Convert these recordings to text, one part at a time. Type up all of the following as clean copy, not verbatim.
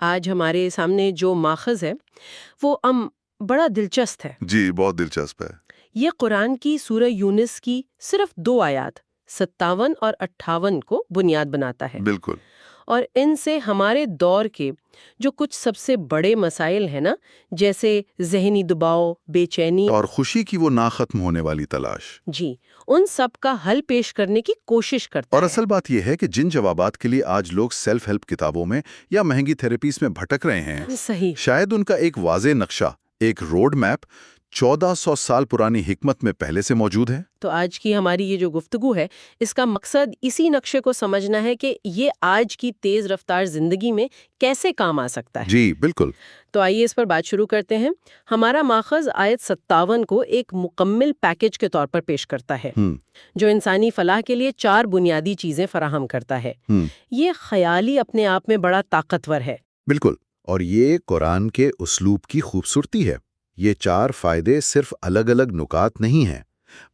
آج ہمارے سامنے جو ماخذ ہے وہ بڑا دلچسپ ہے۔ جی بہت دلچسپ ہے۔ یہ قرآن کی سورہ یونس کی صرف 2 آیات 57 اور 58 کو بنیاد بناتا ہے، بالکل۔ اور ان سے ہمارے دور کے جو کچھ سب سے بڑے مسائل ہیں نا، جیسے ذہنی دباؤ، بے چینی اور خوشی کی وہ نہ ختم ہونے والی تلاش، جی، ان سب کا حل پیش کرنے کی کوشش کرتا اور ہے۔ اصل بات یہ ہے کہ جن جوابات کے لیے آج لوگ سیلف ہیلپ کتابوں میں یا مہنگی تھراپیز میں بھٹک رہے ہیں، صحیح۔ شاید ان کا ایک واضح نقشہ، ایک روڈ میپ 1400 سال پرانی حکمت میں پہلے سے موجود ہے۔ تو آج کی ہماری یہ جو گفتگو ہے، اس کا مقصد اسی نقشے کو سمجھنا ہے کہ یہ آج کی تیز رفتار زندگی میں کیسے کام آ سکتا ہے۔ جی بالکل۔ تو آئیے اس پر بات شروع کرتے ہیں۔ ہمارا ماخذ آیت 57 کو ایک مکمل پیکج کے طور پر پیش کرتا ہے، جو انسانی فلاح کے لیے 4 بنیادی چیزیں فراہم کرتا ہے۔ یہ خیالی اپنے آپ میں بڑا طاقتور ہے۔ بالکل، اور یہ قرآن کے اسلوب کی خوبصورتی ہے۔ یہ 4 فائدے صرف الگ الگ نکات نہیں ہیں،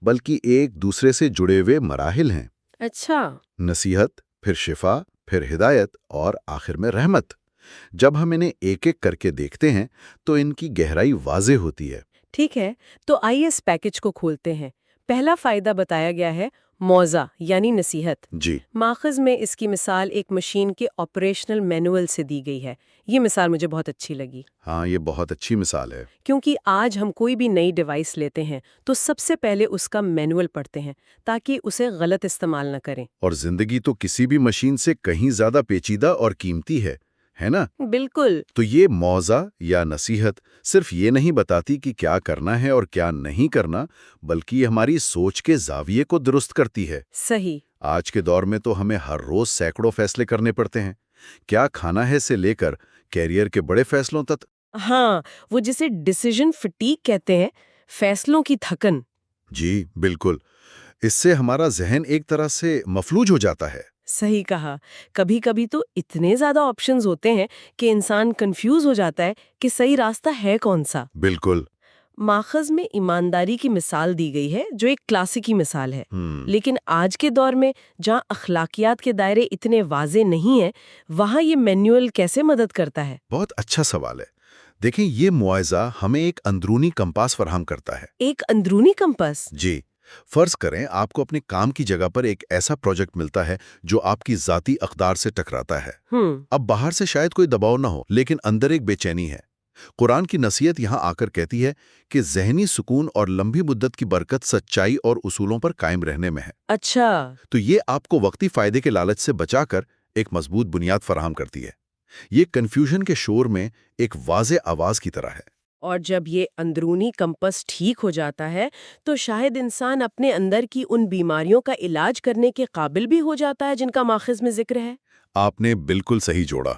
بلکہ ایک دوسرے سے جڑے ہوئے مراحل ہیں۔ اچھا۔ نصیحت، پھر شفا، پھر ہدایت، اور آخر میں رحمت۔ جب ہم انہیں ایک ایک کر کے دیکھتے ہیں تو ان کی گہرائی واضح ہوتی ہے۔ ٹھیک ہے، تو آئیے اس پیکج کو کھولتے ہیں۔ پہلا فائدہ بتایا گیا ہے موعظہ یعنی نصیحت۔ جی، ماخذ میں اس کی مثال ایک مشین کے آپریشنل مینول سے دی گئی ہے۔ یہ مثال مجھے بہت اچھی لگی، ہاں یہ بہت اچھی مثال ہے۔ کیونکہ آج ہم کوئی بھی نئی ڈیوائس لیتے ہیں تو سب سے پہلے اس کا مینول پڑھتے ہیں تاکہ اسے غلط استعمال نہ کریں۔ اور زندگی تو کسی بھی مشین سے کہیں زیادہ پیچیدہ اور قیمتی ہے نا؟ بالکل۔ تو یہ موعظہ یا نصیحت صرف یہ نہیں بتاتی کہ کیا کرنا ہے اور کیا نہیں کرنا، بلکہ یہ ہماری سوچ کے زاویے کو درست کرتی ہے۔ صحیح۔ آج کے دور میں تو ہمیں ہر روز سینکڑوں فیصلے کرنے پڑتے ہیں، کیا کھانا ہے سے لے کر کیریئر کے بڑے فیصلوں تک۔ ہاں، وہ جسے ڈیسیژن فٹیگ کہتے ہیں، فیصلوں کی تھکن۔ جی بالکل، اس سے ہمارا ذہن ایک طرح سے مفلوج ہو جاتا ہے۔ صحیح کہا۔ کبھی کبھی تو اتنے زیادہ آپشنز ہوتے ہیں کہ انسان کنفیوز ہو جاتا ہے کہ صحیح راستہ ہے کون سا۔ بالکل۔ ماخذ میں ایمانداری کی مثال دی گئی ہے، جو ایک کلاسیکی مثال ہے، لیکن آج کے دور میں جہاں اخلاقیات کے دائرے اتنے واضح نہیں ہیں، وہاں یہ مینوئل کیسے مدد کرتا ہے؟ بہت اچھا سوال ہے۔ دیکھیں، یہ معاوضہ ہمیں ایک اندرونی کمپاس فراہم کرتا ہے۔ ایک اندرونی کمپس؟ جی، فرض کریں آپ کو اپنے کام کی جگہ پر ایک ایسا پروجیکٹ ملتا ہے جو آپ کی ذاتی اقدار سے ٹکراتا ہے۔ اب باہر سے شاید کوئی دباؤ نہ ہو، لیکن اندر ایک بے چینی ہے۔ قرآن کی نصیحت یہاں آ کر کہتی ہے کہ ذہنی سکون اور لمبی مدت کی برکت سچائی اور اصولوں پر قائم رہنے میں ہے۔ اچھا۔ تو یہ آپ کو وقتی فائدے کے لالچ سے بچا کر ایک مضبوط بنیاد فراہم کرتی ہے۔ یہ کنفیوژن کے شور میں ایک واضح آواز کی طرح ہے۔ اور جب یہ اندرونی کمپس ٹھیک ہو جاتا ہے تو شاید انسان اپنے اندر کی ان بیماریوں کا علاج کرنے کے قابل بھی ہو جاتا ہے جن کا ماخذ میں ذکر ہے۔ آپ نے بالکل صحیح جوڑا۔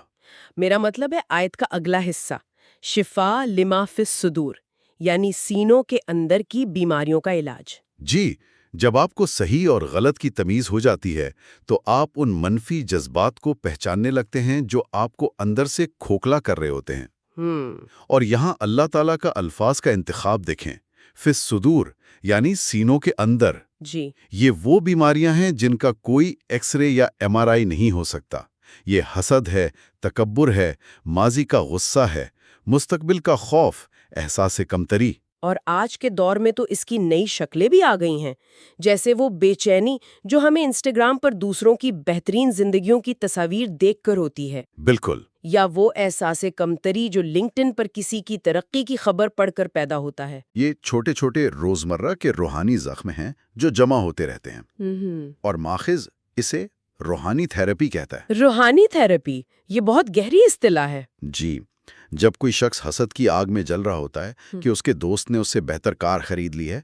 میرا مطلب ہے آیت کا اگلا حصہ، شفا لما فی الصدور، یعنی سینوں کے اندر کی بیماریوں کا علاج۔ جی، جب آپ کو صحیح اور غلط کی تمیز ہو جاتی ہے تو آپ ان منفی جذبات کو پہچاننے لگتے ہیں جو آپ کو اندر سے کھوکھلا کر رہے ہوتے ہیں۔ اور یہاں اللہ تعالیٰ کا الفاظ کا انتخاب دیکھیں، فی الصدور یعنی سینوں کے اندر۔ جی، یہ وہ بیماریاں ہیں جن کا کوئی ایکس رے یا MRI نہیں ہو سکتا۔ یہ حسد ہے، تکبر ہے، ماضی کا غصہ ہے، مستقبل کا خوف، احساس کمتری۔ اور آج کے دور میں تو اس کی نئی شکلیں بھی آ گئی ہیں، جیسے وہ بے چینی جو ہمیں انسٹاگرام پر دوسروں کی بہترین زندگیوں کی تصاویر دیکھ کر ہوتی ہے۔ بالکل۔ یا وہ احساس کمتری جو لنکڈ ان پر کسی کی ترقی کی خبر پڑھ کر پیدا ہوتا ہے۔ یہ چھوٹے چھوٹے روزمرہ کے روحانی زخم ہیں جو جمع ہوتے رہتے ہیں، اور ماخذ اسے روحانی تھراپی کہتا ہے۔ روحانی تھراپی، یہ بہت گہری اصطلاح ہے۔ جی، جب کوئی شخص حسد کی آگ میں جل رہا ہوتا ہے کہ اس کے دوست نے اس سے بہتر کار خرید لی ہے،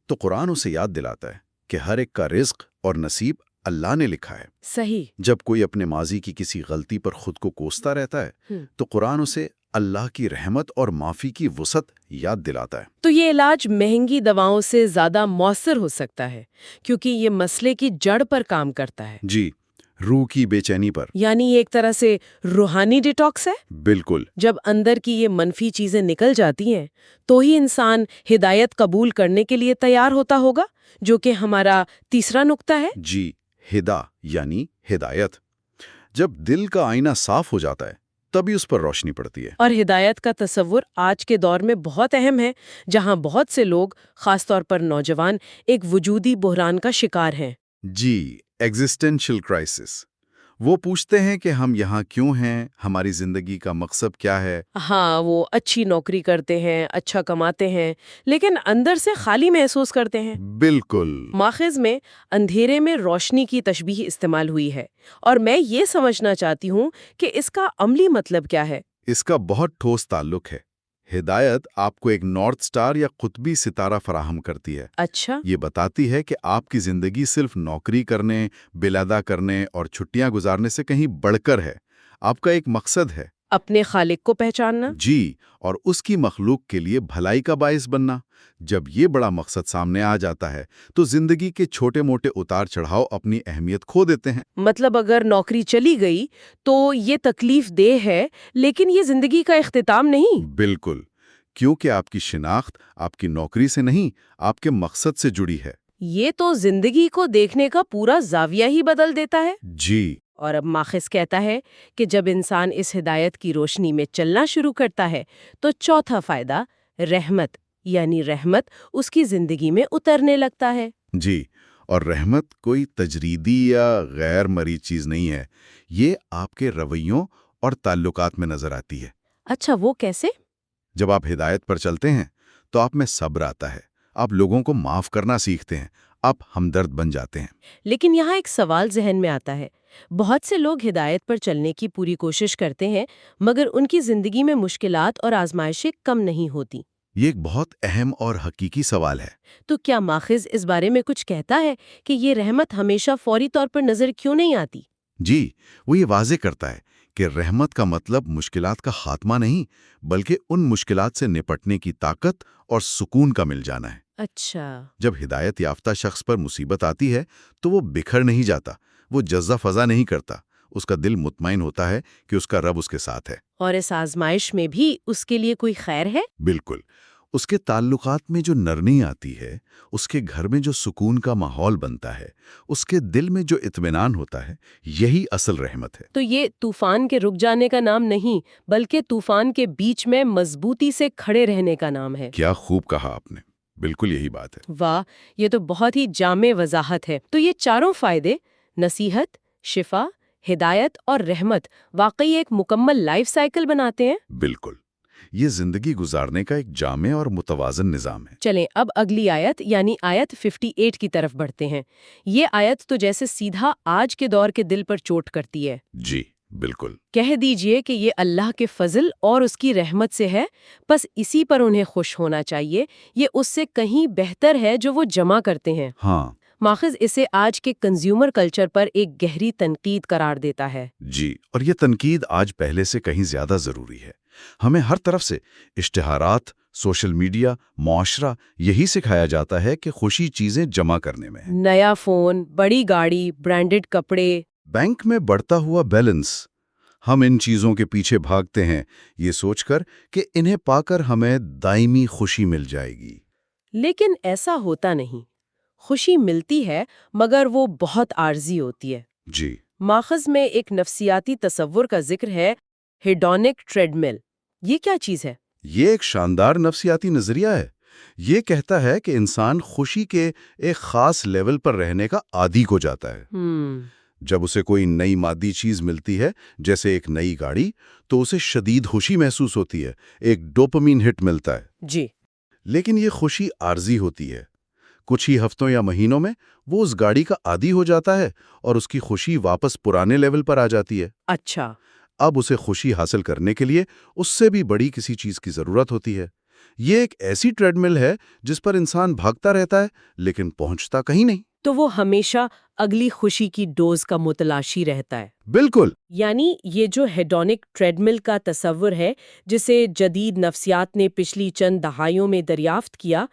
تو قرآن اسے یاد دلاتا ہے کہ ہر ایک کا رزق اور نصیب اللہ نے لکھا ہے۔ صحیح۔ جب کوئی اپنے ماضی کی کسی غلطی پر خود کو کوستا رہتا ہے تو قرآن اسے اللہ کی رحمت اور معافی کی وسعت یاد دلاتا ہے۔ تو یہ علاج مہنگی دواؤں سے زیادہ مؤثر ہو سکتا ہے کیونکہ یہ مسئلے کی جڑ پر کام کرتا ہے۔ جی، روح کی بے چینی پر۔ یعنی یہ ایک طرح سے روحانی ڈیٹاکس ہے۔ بالکل۔ جب اندر کی یہ منفی چیزیں نکل جاتی ہیں تو ہی انسان ہدایت قبول کرنے کے لیے تیار ہوتا ہوگا، جو کہ ہمارا تیسرا نقطہ ہے۔ جی، ہدا یعنی ہدایت۔ جب دل کا آئینہ صاف ہو جاتا ہے، تبھی اس پر روشنی پڑتی ہے۔ اور ہدایت کا تصور آج کے دور میں بہت اہم ہے، جہاں بہت سے لوگ، خاص طور پر نوجوان، ایک وجودی بحران کا شکار ہیں۔ جی، ایگزسٹینشل کرائسس۔ وہ پوچھتے ہیں کہ ہم یہاں کیوں ہیں، ہماری زندگی کا مقصد کیا ہے؟ ہاں، وہ اچھی نوکری کرتے ہیں، اچھا کماتے ہیں، لیکن اندر سے خالی محسوس کرتے ہیں۔ بالکل۔ ماخذ میں اندھیرے میں روشنی کی تشبیہ استعمال ہوئی ہے، اور میں یہ سمجھنا چاہتی ہوں کہ اس کا عملی مطلب کیا ہے۔ اس کا بہت ٹھوس تعلق ہے۔ ہدایت آپ کو ایک نارتھ سٹار یا قطبی ستارہ فراہم کرتی ہے۔ اچھا۔ یہ بتاتی ہے کہ آپ کی زندگی صرف نوکری کرنے، بل ادا کرنے اور چھٹیاں گزارنے سے کہیں بڑھ کر ہے۔ آپ کا ایک مقصد ہے۔ اپنے خالق کو پہچاننا۔ جی، اور اس کی مخلوق کے لیے بھلائی کا باعث بننا۔ جب یہ بڑا مقصد سامنے آ جاتا ہے تو زندگی کے چھوٹے موٹے اتار چڑھاؤ اپنی اہمیت کھو دیتے ہیں۔ مطلب اگر نوکری چلی گئی تو یہ تکلیف دہ ہے، لیکن یہ زندگی کا اختتام نہیں۔ بالکل، کیونکہ آپ کی شناخت آپ کی نوکری سے نہیں، آپ کے مقصد سے جڑی ہے۔ یہ تو زندگی کو دیکھنے کا پورا زاویہ ہی بدل دیتا ہے۔ جی۔ اور اب ماخذ کہتا ہے کہ جب انسان اس ہدایت کی روشنی میں چلنا شروع کرتا ہے تو چوتھا فائدہ، رحمت، یعنی رحمت اس کی زندگی میں اترنے لگتا ہے۔ جی، اور رحمت کوئی تجریدی یا غیر مری چیز نہیں ہے، یہ آپ کے رویوں اور تعلقات میں نظر آتی ہے۔ اچھا، وہ کیسے؟ جب آپ ہدایت پر چلتے ہیں تو آپ میں صبر آتا ہے، آپ لوگوں کو معاف کرنا سیکھتے ہیں، آپ ہمدرد بن جاتے ہیں۔ لیکن یہاں ایک سوال ذہن میں آتا ہے۔ بہت سے لوگ ہدایت پر چلنے کی پوری کوشش کرتے ہیں، مگر ان کی زندگی میں مشکلات اور آزمائشیں کم نہیں ہوتی۔ یہ ایک بہت اہم اور حقیقی سوال ہے۔ تو کیا ماخذ اس بارے میں کچھ کہتا ہے کہ یہ رحمت ہمیشہ فوری طور پر نظر کیوں نہیں آتی؟ جی، وہ یہ واضح کرتا ہے کہ رحمت کا مطلب مشکلات کا خاتمہ نہیں، بلکہ ان مشکلات سے نپٹنے کی طاقت اور سکون کا مل جانا ہے۔ اچھا۔ جب ہدایت یافتہ شخص پر مصیبت آتی ہے تو وہ بکھر نہیں جاتا، وہ جزا فضا نہیں کرتا، اس کا دل مطمئن ہوتا ہے کہ اس کا رب اس کے ساتھ ہے۔ اور اس آزمائش میں بھی اس کے لیے کوئی خیر ہے؟ بالکل، اس کے تعلقات میں جو نرمی آتی ہے، اس کے گھر میں جو سکون کا ماحول بنتا ہے، اس کے دل میں جو اطمینان ہوتا ہے، یہی اصل رحمت ہے۔ تو یہ طوفان کے رک جانے کا نام نہیں، بلکہ طوفان کے بیچ میں مضبوطی سے کھڑے رہنے کا نام ہے۔ کیا خوب کہا آپ نے، بالکل یہی بات ہے۔ واہ، یہ تو بہت ہی جامع وضاحت ہے۔ تو یہ چاروں فائدے، نصیحت، شفا، ہدایت اور رحمت، واقعی ایک مکمل لائف سائیکل بناتے ہیں۔ بالکل، یہ زندگی گزارنے کا ایک جامع اور متوازن نظام ہے۔ چلیں اب اگلی آیت یعنی آیت 58 کی طرف بڑھتے ہیں۔ یہ آیت تو جیسے سیدھا آج کے دور کے دل پر چوٹ کرتی ہے۔ جی بالکل۔ کہہ دیجئے کہ یہ اللہ کے فضل اور اس کی رحمت سے ہے، بس اسی پر انہیں خوش ہونا چاہیے، یہ اس سے کہیں بہتر ہے جو وہ جمع کرتے ہیں۔ ہاں ماخذ اسے آج کے کنزیومر کلچر پر ایک گہری تنقید قرار دیتا ہے۔ جی، اور یہ تنقید آج پہلے سے کہیں زیادہ ضروری ہے۔ ہمیں ہر طرف سے اشتہارات، سوشل میڈیا، معاشرہ یہی سکھایا جاتا ہے کہ خوشی چیزیں جمع کرنے میں ہے۔ نیا فون، بڑی گاڑی، برانڈڈ کپڑے، بینک میں بڑھتا ہوا بیلنس، ہم ان چیزوں کے پیچھے بھاگتے ہیں یہ سوچ کر کہ انہیں پا کر ہمیں دائمی خوشی مل جائے گی۔ لیکن ایسا ہوتا نہیں۔ خوشی ملتی ہے مگر وہ بہت عارضی ہوتی ہے۔ جی ماخذ میں ایک نفسیاتی تصور کا ذکر ہے، ہیڈونک ٹریڈ مل۔ یہ کیا چیز ہے؟ یہ ایک شاندار نفسیاتی نظریہ ہے۔ یہ کہتا ہے کہ انسان خوشی کے ایک خاص لیول پر رہنے کا عادی ہو جاتا ہے۔ جب اسے کوئی نئی مادی چیز ملتی ہے، جیسے ایک نئی گاڑی، تو اسے شدید خوشی محسوس ہوتی ہے، ایک ڈوپامین ہٹ ملتا ہے۔ جی۔ لیکن یہ خوشی عارضی ہوتی ہے۔ کچھ ہی ہفتوں یا مہینوں میں وہ اس گاڑی کا عادی ہو جاتا ہے اور اس کی خوشی واپس پرانے لیول پر آ جاتی ہے۔ اچھا۔ اب اسے خوشی حاصل کرنے کے لیے اس سے بھی بڑی کسی چیز کی ضرورت ہوتی ہے۔ یہ ایک ایسی ٹریڈ مل ہے جس پر انسان بھاگتا رہتا ہے لیکن پہنچتا کہیں نہیں۔ تو وہ ہمیشہ اگلی خوشی کی ڈوز کا متلاشی رہتا ہے۔ بالکل۔ یعنی یہ جو ہیڈونک ٹریڈ مل کا تصور ہے جسے جدید نفسیات نے پچھلی چند دہائیوں میں دریافت کیا،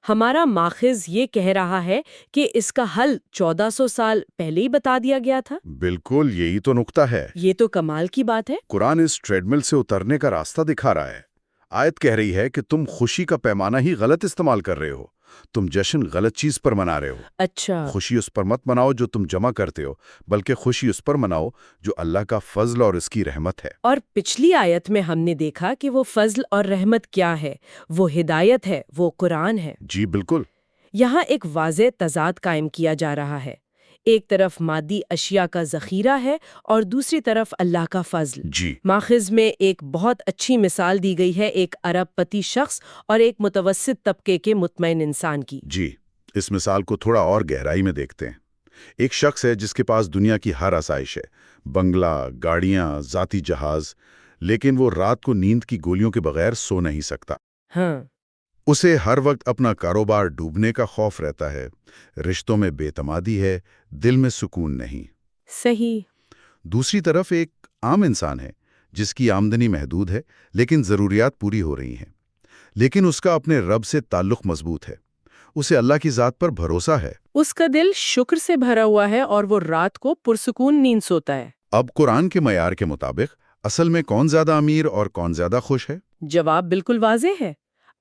ہمارا ماخذ یہ کہہ رہا ہے کہ اس کا حل 1400 سال پہلے ہی بتا دیا گیا تھا۔ بالکل، یہی تو نقطہ ہے۔ یہ تو کمال کی بات ہے۔ قرآن اس ٹریڈ مل سے اترنے کا راستہ دکھا رہا ہے۔ آیت کہہ رہی ہے کہ تم خوشی کا پیمانہ ہی غلط استعمال کر رہے ہو۔ تم جشن غلط چیز پر منا رہے ہو۔ اچھا، خوشی اس پر مت مناؤ جو تم جمع کرتے ہو، بلکہ خوشی اس پر مناؤ جو اللہ کا فضل اور اس کی رحمت ہے۔ اور پچھلی آیت میں ہم نے دیکھا کہ وہ فضل اور رحمت کیا ہے، وہ ہدایت ہے، وہ قرآن ہے۔ جی بالکل۔ یہاں ایک واضح تضاد قائم کیا جا رہا ہے، ایک طرف مادی اشیاء کا ذخیرہ ہے اور دوسری طرف اللہ کا فضل۔ جی ماخذ میں ایک بہت اچھی مثال دی گئی ہے ایک ارب پتی شخص اور ایک متوسط طبقے کے مطمئن انسان کی۔ جی، اس مثال کو تھوڑا اور گہرائی میں دیکھتے ہیں۔ ایک شخص ہے جس کے پاس دنیا کی ہر آسائش ہے، بنگلہ، گاڑیاں، ذاتی جہاز، لیکن وہ رات کو نیند کی گولیوں کے بغیر سو نہیں سکتا۔ ہاں، اسے ہر وقت اپنا کاروبار ڈوبنے کا خوف رہتا ہے، رشتوں میں بے اعتمادی ہے، دل میں سکون نہیں۔ صحیح۔ دوسری طرف ایک عام انسان ہے جس کی آمدنی محدود ہے لیکن ضروریات پوری ہو رہی ہیں، لیکن اس کا اپنے رب سے تعلق مضبوط ہے، اسے اللہ کی ذات پر بھروسہ ہے۔ اس کا دل شکر سے بھرا ہوا ہے اور وہ رات کو پرسکون نیند سوتا ہے۔ اب قرآن کے معیار کے مطابق اصل میں کون زیادہ امیر اور کون زیادہ خوش ہے؟ جواب بالکل واضح ہے،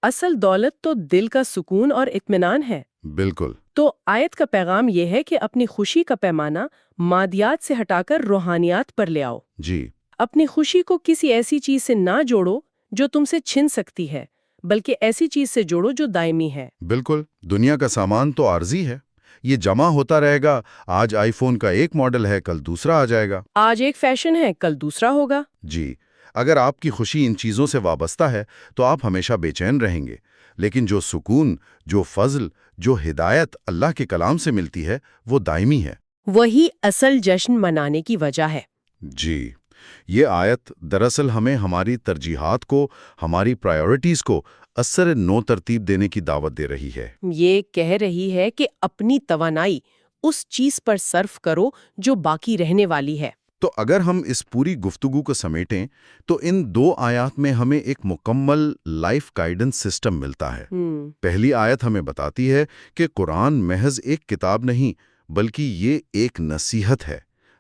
اصل دولت تو دل کا سکون اور اطمینان ہے۔ بالکل۔ تو آیت کا پیغام یہ ہے کہ اپنی خوشی کا پیمانہ مادیات سے ہٹا کر روحانیات پر لے آؤ۔ جی، اپنی خوشی کو کسی ایسی چیز سے نہ جوڑو جو تم سے چھن سکتی ہے، بلکہ ایسی چیز سے جوڑو جو دائمی ہے۔ بالکل۔ دنیا کا سامان تو عارضی ہے، یہ جمع ہوتا رہے گا۔ آج آئی فون کا ایک ماڈل ہے، کل دوسرا آ جائے گا۔ آج ایک فیشن ہے، کل دوسرا ہوگا۔ جی، اگر آپ کی خوشی ان چیزوں سے وابستہ ہے تو آپ ہمیشہ بے چین رہیں گے، لیکن جو سکون، جو فضل، جو ہدایت اللہ کے کلام سے ملتی ہے وہ دائمی ہے۔ وہی اصل جشن منانے کی وجہ ہے۔ جی، یہ آیت دراصل ہمیں ہماری ترجیحات کو، ہماری پرائیورٹیز کو اثر نو ترتیب دینے کی دعوت دے رہی ہے۔ یہ کہہ رہی ہے کہ اپنی توانائی اس چیز پر صرف کرو جو باقی رہنے والی ہے۔ تو اگر ہم اس پوری گفتگو کو سمیٹیں تو ان دو آیات میں ہمیں ایک مکمل لائف گائیڈنس سسٹم ملتا ہے۔ پہلی آیت ہمیں بتاتی ہے کہ قرآن محض ایک کتاب نہیں بلکہ یہ ایک نصیحت ہے،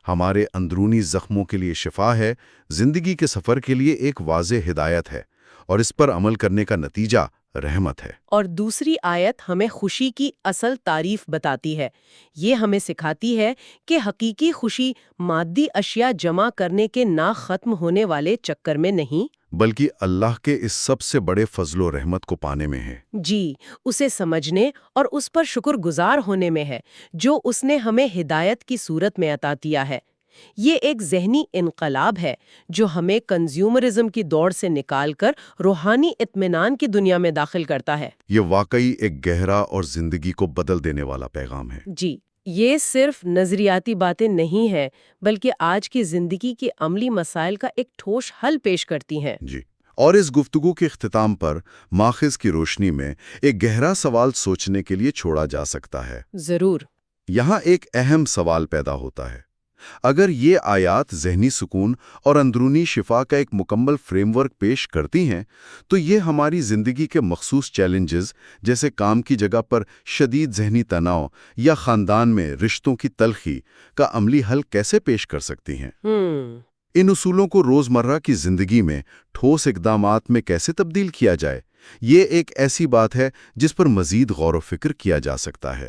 ہمارے اندرونی زخموں کے لیے شفا ہے، زندگی کے سفر کے لیے ایک واضح ہدایت ہے، اور اس پر عمل کرنے کا نتیجہ رحمت ہے۔ اور دوسری آیت ہمیں خوشی کی اصل تعریف بتاتی ہے۔ یہ ہمیں سکھاتی ہے کہ حقیقی خوشی مادی اشیاء جمع کرنے کے نہ ختم ہونے والے چکر میں نہیں، بلکہ اللہ کے اس سب سے بڑے فضل و رحمت کو پانے میں ہے۔ جی، اسے سمجھنے اور اس پر شکر گزار ہونے میں ہے جو اس نے ہمیں ہدایت کی صورت میں عطا کیا ہے۔ یہ ایک ذہنی انقلاب ہے جو ہمیں کنزیومرزم کی دوڑ سے نکال کر روحانی اطمینان کی دنیا میں داخل کرتا ہے۔ یہ واقعی ایک گہرا اور زندگی کو بدل دینے والا پیغام ہے۔ جی، یہ صرف نظریاتی باتیں نہیں ہیں بلکہ آج کی زندگی کے عملی مسائل کا ایک ٹھوس حل پیش کرتی ہیں۔ جی، اور اس گفتگو کے اختتام پر ماخذ کی روشنی میں ایک گہرا سوال سوچنے کے لیے چھوڑا جا سکتا ہے۔ ضرور۔ یہاں ایک اہم سوال پیدا ہوتا ہے، اگر یہ آیات ذہنی سکون اور اندرونی شفا کا ایک مکمل فریم ورک پیش کرتی ہیں تو یہ ہماری زندگی کے مخصوص چیلنجز جیسے کام کی جگہ پر شدید ذہنی تناؤ یا خاندان میں رشتوں کی تلخی کا عملی حل کیسے پیش کر سکتی ہیں؟ ان اصولوں کو روزمرہ کی زندگی میں ٹھوس اقدامات میں کیسے تبدیل کیا جائے؟ یہ ایک ایسی بات ہے جس پر مزید غور و فکر کیا جا سکتا ہے۔